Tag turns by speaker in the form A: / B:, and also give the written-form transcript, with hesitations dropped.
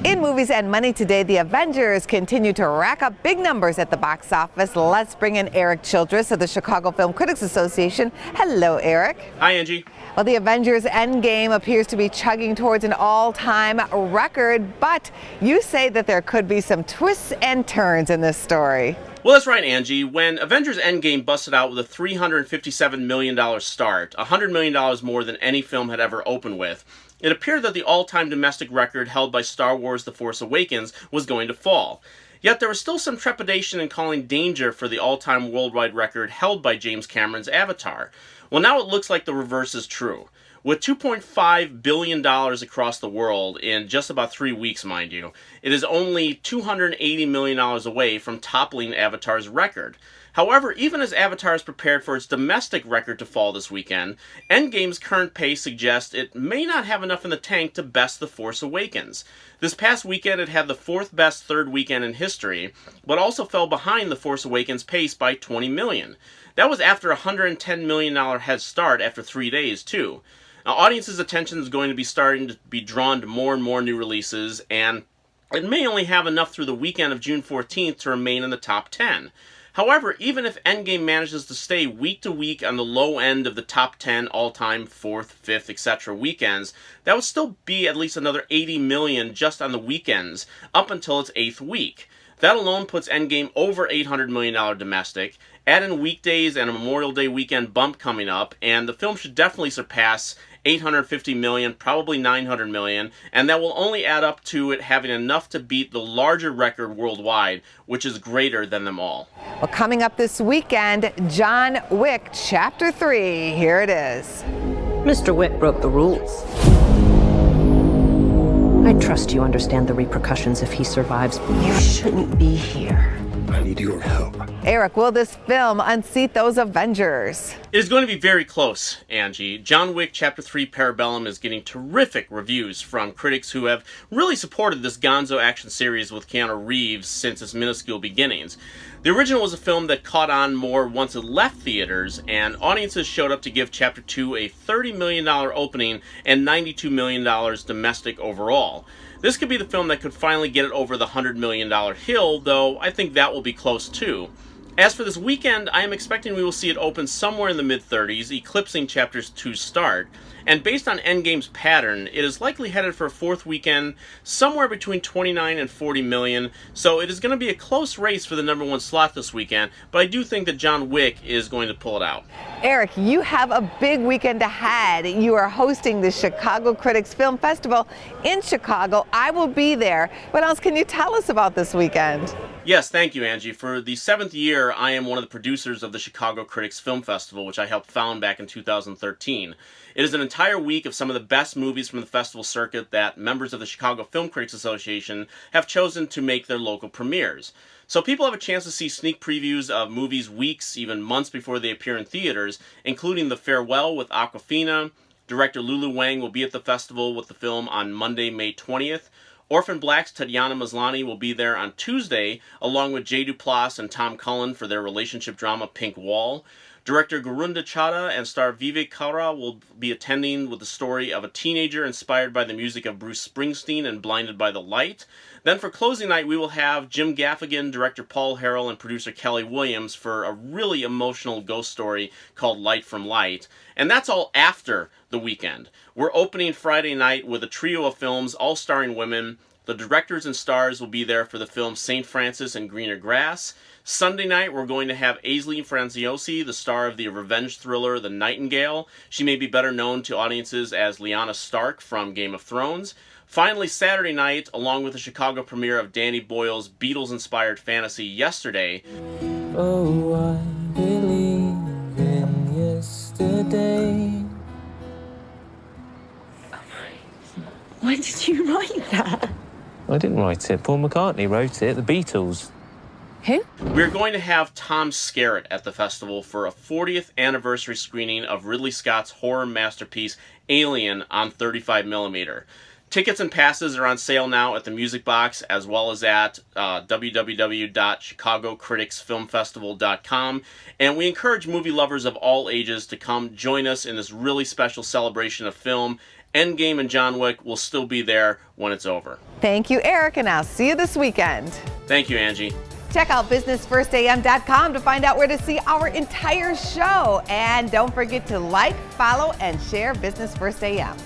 A: In movies and money today, the Avengers continue to rack up big numbers at the box office. Let's bring in Erik Childress of the Chicago Film Critics Association. Hello, Erik.
B: Hi, Angie.
A: Well, the Avengers Endgame appears to be chugging towards an all-time record, but you say that there could be some twists and turns in this story.
B: Well, that's right, Angie. When Avengers Endgame busted out with a $357 million start, $100 million more than any film had ever opened with, it appeared that the all-time domestic record held by Star Wars The Force Awakens was going to fall. Yet there was still some trepidation in calling danger for the all-time worldwide record held by James Cameron's Avatar. Well, now it looks like the reverse is true. With $2.5 billion across the world in just about 3 weeks, mind you, it is only $280 million away from toppling Avatar's record. However, even as Avatar is prepared for its domestic record to fall this weekend, Endgame's current pace suggests it may not have enough in the tank to best The Force Awakens. This past weekend it had the fourth best third weekend in history, but also fell behind The Force Awakens' pace by $20 million. That was after a $110 million head start after 3 days, too. Now, audiences' attention is going to be starting to be drawn to more and more new releases, and it may only have enough through the weekend of June 14th to remain in the top 10. However, even if Endgame manages to stay week to week on the low end of the top 10 all-time 4th, 5th, etc. weekends, that would still be at least another $80 million just on the weekends up until its 8th week. That alone puts Endgame over $800 million domestic. Add in weekdays and a Memorial Day weekend bump coming up, and the film should definitely surpass $850 million, probably $900 million, and that will only add up to it having enough to beat the larger record worldwide, which is greater than them all.
A: Well, coming up this weekend, John Wick Chapter 3. Here it is.
C: Mr. Wick broke the rules. I trust you understand the repercussions if he survives. You shouldn't be here.
D: I need your help.
A: Erik, will this film unseat those Avengers?
B: It is going to be very close, Angie. John Wick Chapter 3 Parabellum is getting terrific reviews from critics who have really supported this gonzo action series with Keanu Reeves since its minuscule beginnings. The original was a film that caught on more once it left theaters, and audiences showed up to give Chapter 2 a $30 million opening and $92 million domestic overall. This could be the film that could finally get it over the $100 million hill, though I think that will be close too. As for this weekend, I am expecting we will see it open somewhere in the mid-30s, eclipsing Chapter 2's start. And based on Endgame's pattern, it is likely headed for a fourth weekend somewhere between 29 and 40 million, so it is going to be a close race for the number one slot this weekend, but I do think that John Wick is going to pull it out.
A: Erik, you have a big weekend ahead. You are hosting the Chicago Critics Film Festival in Chicago. I will be there. What else can you tell us about this weekend?
B: Yes, thank you, Angie. For the 7th year, I am one of the producers of the Chicago Critics Film Festival, which I helped found back in 2013. It is an entire week of some of the best movies from the festival circuit that members of the Chicago Film Critics Association have chosen to make their local premieres. So people have a chance to see sneak previews of movies weeks, even months before they appear in theaters, including The Farewell with Awkwafina. Director Lulu Wang will be at the festival with the film on Monday, May 20th. Orphan Black's Tatiana Maslany will be there on Tuesday, along with Jay Duplass and Tom Cullen for their relationship drama Pink Wall. Director Gurunda Chadha and star Vivek Kaura will be attending with the story of a teenager inspired by the music of Bruce Springsteen and blinded by the light. Then for closing night, we will have Jim Gaffigan, director Paul Harrell, and producer Kelly Williams for a really emotional ghost story called Light from Light. And that's all after the weekend. We're opening Friday night with a trio of films, all starring women. The directors and stars will be there for the film St. Francis and Greener Grass. Sunday night, we're going to have Aislinn Franciosi, the star of the revenge thriller The Nightingale. She may be better known to audiences as Lyanna Stark from Game of Thrones. Finally, Saturday night, along with the Chicago premiere of Danny Boyle's Beatles-inspired fantasy Yesterday.
E: Oh, I believe in yesterday.
C: When did you write that?
E: I didn't write it. Paul McCartney wrote it. The Beatles.
C: Who?
B: We're going to have Tom Skerritt at the festival for a 40th anniversary screening of Ridley Scott's horror masterpiece Alien on 35mm. Tickets and passes are on sale now at the Music Box, as well as at www.chicagocriticsfilmfestival.com. And we encourage movie lovers of all ages to come join us in this really special celebration of film Endgame and John Wick will still be there when it's over.
A: Thank you, Eric, and I'll see you this weekend.
B: Thank you, Angie.
A: Check out businessfirstam.com to find out where to see our entire show. And don't forget to like, follow, and share Business First AM.